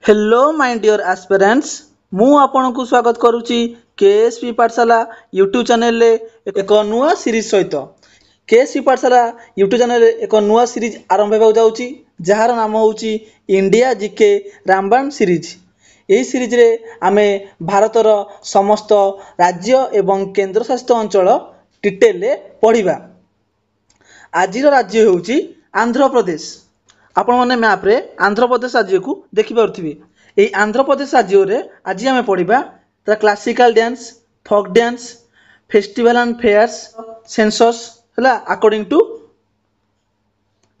Hello my dear aspirants मु आपनकु स्वागत करुच्ची Ksp पाठशाला यूट्यूब चैनल रे एक नुआ सीरीज सहित केएसपी पाठशाला यूट्यूब चैनल रे एक नुआ सीरीज आरंभ होगा जाउची जार नाम होउची इंडिया जीके रामबाण सीरीज। यही सीरीज रे आमे भारतर समस्त राज्य एवं केंद्र शासित अंचल डिटेल रे पढ़िबा। आजिर राज्य होउची आंध्र प्रदेश। आपण माने मैप रे आंध्र प्रदेश राज्य को देखि पारुथिबे। एई आंध्र प्रदेश राज्य रे आज आमे पढ़िबा ता classical dance, folk dance, festival and fairs, census हला अकॉर्डिंग टू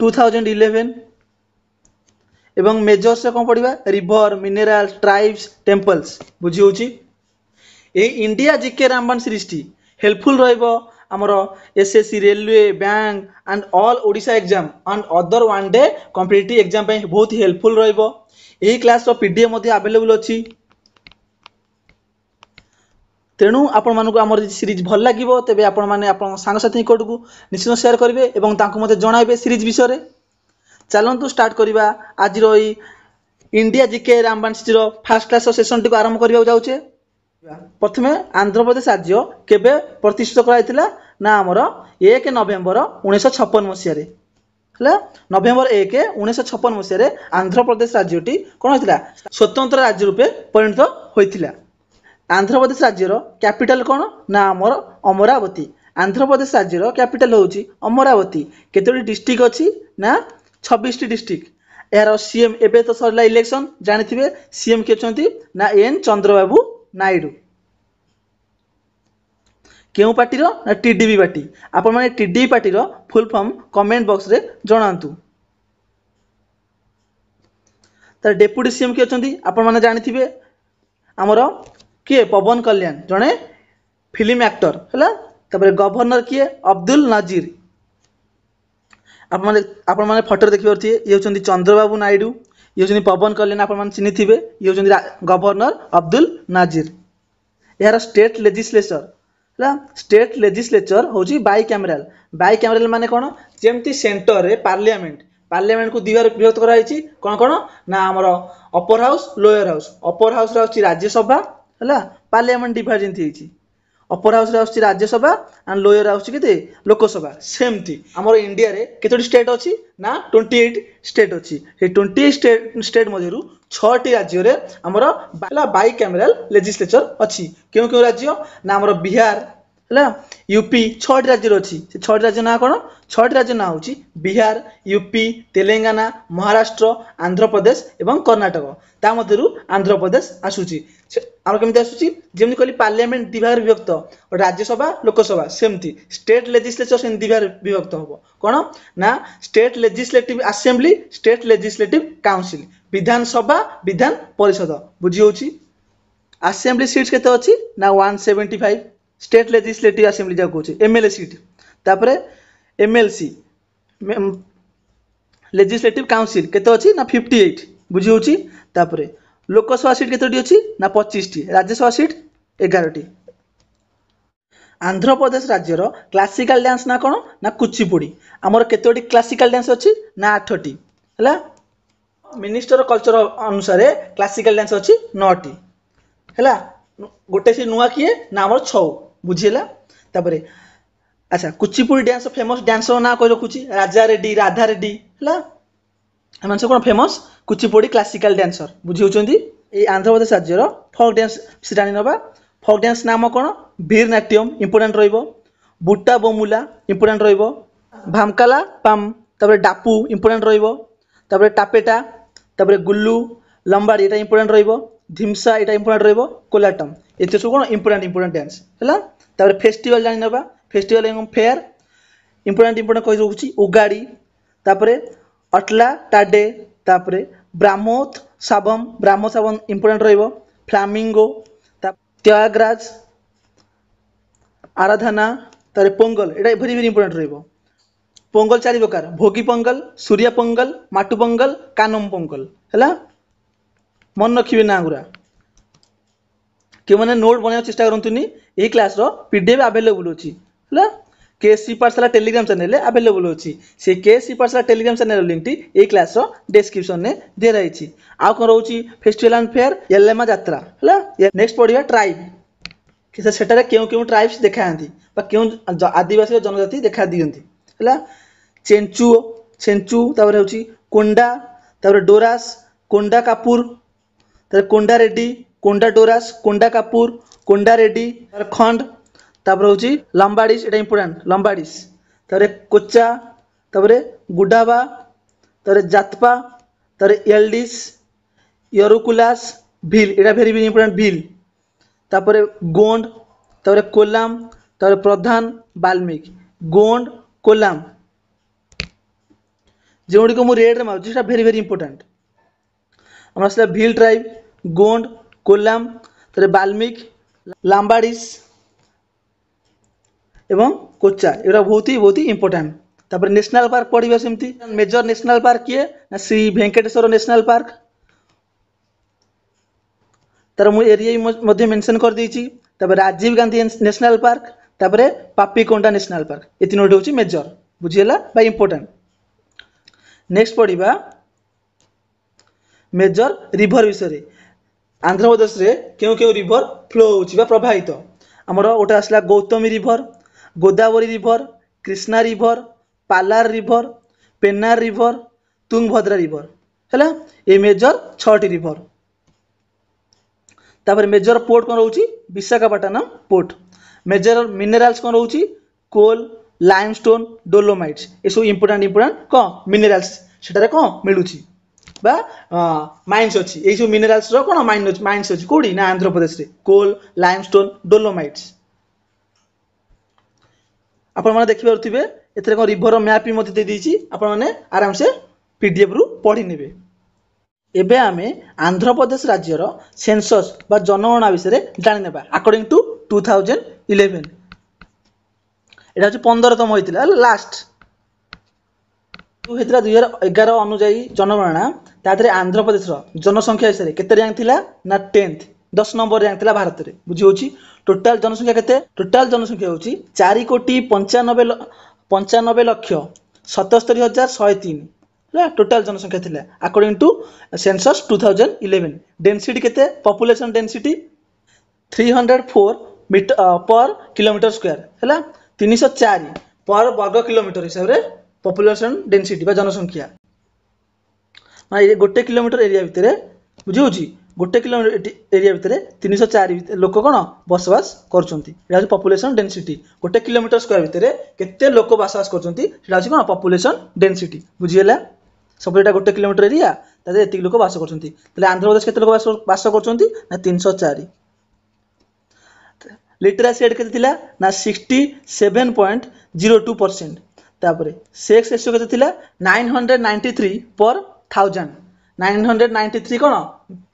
2011 एवं मेजर्स से कोन पढ़िबा रिवर, मिनरल, ट्राइब्स, टेम्पल्स बुझी होची। ए इंडिया जीके रामबाण सीरीज टी हेल्पफुल रहइबो आमर SSC, railway, bank and all Odisha exam and other one day competitive exam पे बहुत ही हेल्पफुल रहइबो। एही क्लास रो पीडीएफ मध्ये अवेलेबल अछि। तेणु आपण मानको हमर सीरीज भल लागिबो तबे आपण माने आपण संग साथी कोडकू निश्चित शेयर करिवे एवं तांको मते जणाइबे सीरीज विषय रे। चलंतु स्टार्ट करिबा आज रो इंडिया जीके रामबाण series row first class session T को आरंभ करिबा जाउछे। प्रथमे आंध्र प्रदेश राज्य केबे प्रतिष्ठित कराइतिला ना हमर 1 नवेम्बर 1956 मसिया रे हला नवेम्बर 1 1956 मसिया रे आंध्र प्रदेश राज्यटी कोन होइतिला स्वतंत्र राज्य रूपे परिणत होइतिला। आंध्र प्रदेश राज्य रो कैपिटल कोन ना हमर अमरावती। आंध्र प्रदेश राज्य रो कैपिटल होउची अमरावती। केतोटी डिस्ट्रिक्ट अछि ना 26 टी डिस्ट्रिक्ट। यार सीएम एबे तो सरला इलेक्शन जानिथिबे सीएम के छंती ना एन चंद्रबाबू नायडू। केउ पार्टी रो ना टीडीपी पार्टी। आपण माने टीडीपी पार्टी रो फुल फॉर्म कमेंट बॉक्स रे जणांतु। तर डेप्यूटी सीएम के छंती आपण माने जानिथिबे हमरो के पवन कल्याण जणे फिल्म एक्टर हला। तबरे गवर्नर किए अब्दुल नजीर। आपण माने फोटो देखि परथि ये होचंती चंद्रबाबू नायडू, ये होचंती पवन कल्याण आपण माने चिन्हिथिबे, ये होचंती गवर्नर अब्दुल नजीर। यार स्टेट लेजिस्लेचर हला स्टेट लेजिस्लेचर होची बाई कैमरल माने कोन जेमती सेंटर रे पार्लियामेंट को दिवार विभक्त करा हिची कोन कोन ना हमर upper house lower house. Upper house रे होची राज्यसभा हला पार्लियामेंट डिवाइड जेंती हिची। अपर हाउस रे होची राज्यसभा एंड लोअर हाउस केते लोकसभा। सेमती हमर इंडिया रे केतोटी स्टेट अछि ना 28 स्टेट अछि। हे 28 स्टेट मध्यरु 6 टी राज्य रे हमर बाई कैमरल लेजिस्लेचर अछि। केउ केउ राज्य ना हमर बिहार हला यूपी 6 टी राज्य अछि। से 6 टी राज्य ना कोन 6 टी राज्य ना होची बिहार, यूपी, तेलंगाना, महाराष्ट्र, आंध्र प्रदेश एवं कर्नाटक। ता मध्यरु आंध्र प्रदेश आसुची। आरो केमति आसुची जेमनि कहली पार्लियामेंट दिभाग विभक्त राज्यसभा लोकसभा सेमति स्टेट लेजिस्लेचर सेम दिभाग विभक्त होबो कोन ना state legislative assembly, state legislative council. Vidhan Sabha Vidhan Parishad बुझी होची। असेंबली सीट्स केते अछि ना 175। स्टेट लेजिस्लेटिव असेंबली जा कहूची एमएलए सीट। तापरे एमएलसी लेजिस्लेटिव काउंसिल केते अछि ना 58 बुझी होची। तापरे लोकसभा सीट केतोटी अछि ना 25 टी। राज्यसभा सीट 11 टी। आंध्र प्रदेश राज्य रो क्लासिकल डांस ना कोन ना कुचिपुड़ी। हमर केतोटी क्लासिकल डांस अछि ना 8 टी हला। मिनिस्टर कल्चर अनुसार क्लासिकल डांस अछि 9 टी हला। गोटे से नुआ किए ना हमर 6 बुझिला। तापरे अच्छा कुचिपुड़ी डांस फेमस डांसर ना कहि रखुची राजा रेड्डी, राधा रेड्डी हला। एमन से कोन फेमस कुचिपुड़ी क्लासिकल डांसर बुझी होचंदी। ए आंध्र प्रदेश राज्य रो फोक डांस से जानि नबा। फोक डांस नाम कोन वीर नाट्यम इंपोर्टेंट रहइबो, बुट्टा बोमुला इंपोर्टेंट रहइबो, भामकाला पाम तापरे डापू इंपोर्टेंट रहइबो, तापरे टापेटा, तापरे गुल्लू लंबाड़ी एटा इंपोर्टेंट रहइबो, धिमसा एटा इंपोर्टेंट रहइबो, कोलाटम एते सब कोन इंपोर्टेंट डांस हला। तापरे फेस्टिवल जानि नबा। फेस्टिवल एवं फेयर इंपोर्टेंट कहि रहउची उगाड़ी, तापरे अटला टाडे, तापरे ब्राह्मोत्सवम इंपोर्टेंट रहइबो, फ्लामिंगो, त्यागराज आराधना, तारे पोंगल एटा वेरी वेरी इंपोर्टेंट रहइबो। पोंगल 4 प्रकार भोगी पोंगल, सूर्य पोंगल, माटू पोंगल, कानम पोंगल हला। मन रखिबे ना गुरा के माने नोट बनाय चेष्टा करंतुनी। एही क्लास रो पीडीएफ अवेलेबल अछि हला। केएससी पाठशाला टेलीग्राम चैनल अवेलेबल अच्छी से केएससी पाठशाला Telegram channel link T class description में दे रही। आउ कौन रोचे फेस्टिवल एंड फेयर एलेमा यात्रा है। नेक्स्ट पढ़िया ट्राइब कि सेटारे क्यों क्यों ट्राइब्स देखा क्यों आदिवासी जनजाति देखा दिखती है। चेंचु चेंचु तापर हूँ कोंडा तापर डोरास कोंडा कापुर कोंडा रेड्डी कोंडा डोरास कोंडा कापुर कोंडा रेड्डी खंड तापर हूँ लंबाड़िस एटा इंपोर्टेंट लंबाड़िस तापर कोचा तापर गुडाबा तापर जातपा तापर एल्डिस यरुकुलास भील एटा भेरी भेरी इंपोर्टेंट भील तापर गोंड तापर कोलाम तापर प्रधान बाल्मीकि गोंड कोलाम जो गुड़ी को रेड रे मार्च भेरी भेरी इंपोर्टेंट आम आसला भील ट्राइब गोंड कोलाम तापर बाल्मीकि लाम्बाड़िस एवं कोचा एटा बहुत ही इंपोर्टेंट। तापर नेशनल पार्क पढ़ा सेमती मेजर नेशनल पार्क किए ना श्री वेंकटेश्वर नेशनल पार्क तार मु एरिया मेंशन कर देछि। तापर राजीव गांधी नेशनल पार्क तापर पापीकोंडा नेशनल पार्क ये तीनोटी हूँ मेजर बुझीगला बा इंपोर्टेंट। नेक्स्ट पढ़ा मेजर रिभर विषय आंध्र प्रदेश रे क्यों क्यों रिभर फ्लो होछि प्रवाहित आमर गोटे आसला Gautami river Godavari river Krishna river Palar river Pennar river Tungabhadra river है ये मेजर 6टी रिभर। तापर मेजर पोर्ट कौन रोची विशाखापट्टनम पोर्ट मेजर मिनेराल्स कौन रोची कोल लाइमस्टोन डोलोमाइट्स ये सब इंपोर्टेंट कौन मिनेराल्स सेटारे कौन मिलूची बा माइन्स अच्छी ये सब मिनेराल्स रो कौन माइन्स अच्छी कौड़ी ना आंध्र प्रदेश रे कोल लाइमस्टोन डोलोमाइट्स आपण माने देखि पारुथिबे एथरे को रिवर मैप भी दे दीची आपण माने आराम से पीडीएफ रु पढ़ी नेबे। एबे आमे आंध्र प्रदेश राज्यर सेंसस बा जनगणना विषय जानि नेबा अकॉर्डिंग टू 2011 एटा होची 15तम होइतिला लास्ट हेतरा 2011 अनुसार जनगणना तादरे आंध्र प्रदेश रो जनसंख्या विषय केते रैंक थिला ना 10th 10 नंबर रैंक थिला भारत रे बुझी होची। टोटाल जनसंख्या केते टोटाल जनसंख्या होची 4,95,77,103 टोटाल जनसंख्या थिला अकॉर्डिंग टू सेंसस 2011। डेंसिटी केते पॉपुलेशन डेंसिटी 304 पर किलोमीटर स्क्वायर है 304 पर वर्ग किलोमीटर हिसाब रे पॉपुलेशन डेंसिटी बा जनसंख्या माने गोटे किलोमीटर एरिया भितर बुझी होची गोटे किलोमीटर एरिया भितर 304 लोक कौन बसवास कर पॉपुलेशन डेंसिटी गोटे किलोमीटर स्क्वायर भितर केते लोक बसवास कर कौन पॉपुलेशन डेंसिटी बुझीगला सब एटा गोटे किलोमीटर एरिया तादे एतिक लोक बास कर आंध्र प्रदेश केते लोक बास कर 304। लिटरेसी रेट केते थिला ना 67.02%। तापर सेक्स रेशियो केते थिला 993 पर 1000 993 कौन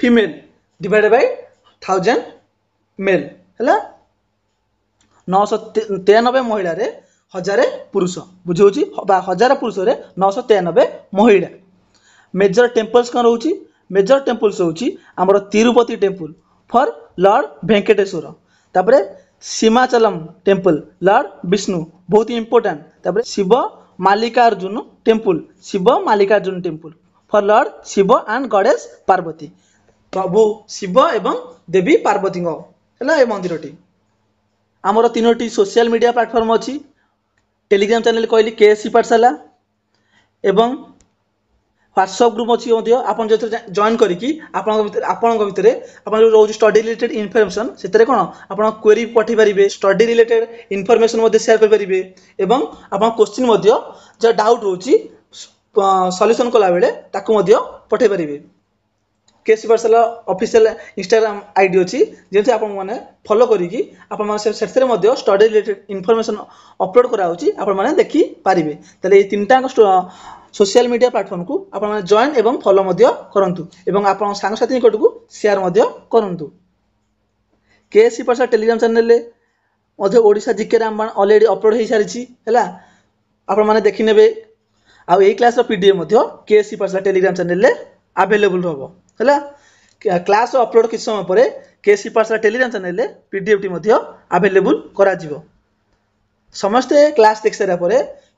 फीमेल डिवाइडेड बाय 1000 मेल है 993 महिला रे 1000 पुरुष बुझी होची 1000 पुरुष रे 993 महिला। मेजर टेम्पल्स कौन रोची मेजर टेम्पल्स होची हमर Tirupati temple for lord Venkateswara तापर सीमाचलम टेम्पल लॉर्ड विष्णु बहुत ही इंपोर्टेंट तापर Shiva Mallikarjuna temple for lord Shiva and goddess Parvati प्रभु शिव एवं देवी पार्वती है मंदिर टी आमर 3टी सोशल मीडिया प्लेटफॉर्म अच्छी टेलीग्राम चैनल कहली केएससी पाठशाला एवं व्हाट्सएप ग्रुप अच्छी आप जो जॉइन करके रोज स्टडी रिलेटेड इनफॉरमेशन से कौन आप क्वेरी पठे पारे स्टडी रिलेटेड इनफॉरमेशन शेयर करेंगे एवं आप क्वेश्चन जो डाउट रोची सॉल्यूशन कला बेले ताकू पठे पारे। केएससी पाठशाला ऑफिशियल इंस्टाग्राम आईडी अच्छी जेमती आप फॉलो करी स्टडी रिलेटेड इनफॉरमेशन अपलोड कराऊँगी आपने देखी पारे। ये 3टा सोशल मीडिया प्लेटफॉर्म को आप जॉइन एवं फॉलो करंतु एवं आप सांगसाथी निकट को शेयर करंतु। केएससी पाठशाला टेलीग्राम चैनल ओडिशा जीके रामबाण ऑलरेडी अपलोड हो सारी है आपने देखी ने आउ यही क्लास पीडीएफ केएससी पाठशाला टेलीग्राम चैनल अवेलेबल रहो है क्लास अपलोड किस समय पर केएससी पाठशाला Telegram channel PDF T available करा जिवो। समस्ते क्लास देख सारा पर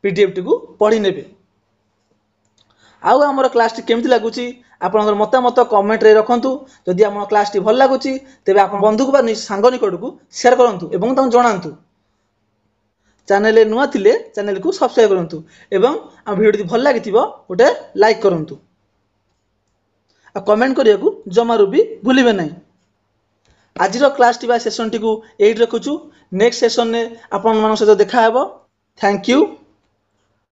पीडीएफ टी को पढ़ी नेबे। आउ आमर क्लास टी केमती लगुची आपनकर मतामत कमेंट रे रखंतु। जदि आम क्लास टी भल लगुची तेबे आप बंधु को बा सांग निकट को शेयर करंतु एवं तां जणांतु। चैनल नुआ थिले चैनल को सब्सक्राइब करंतु एवं आ वीडियो टी भल लागिथिबो गोटे लाइक करंतु आ कमेंट करिया को जमारू भी भूलिबे नै। आजिर क्लास टी बा सेशन टी को एही रखुछु। नेक्स्ट सेशन ने आपन मन सहित देखा हेबो। Thank you.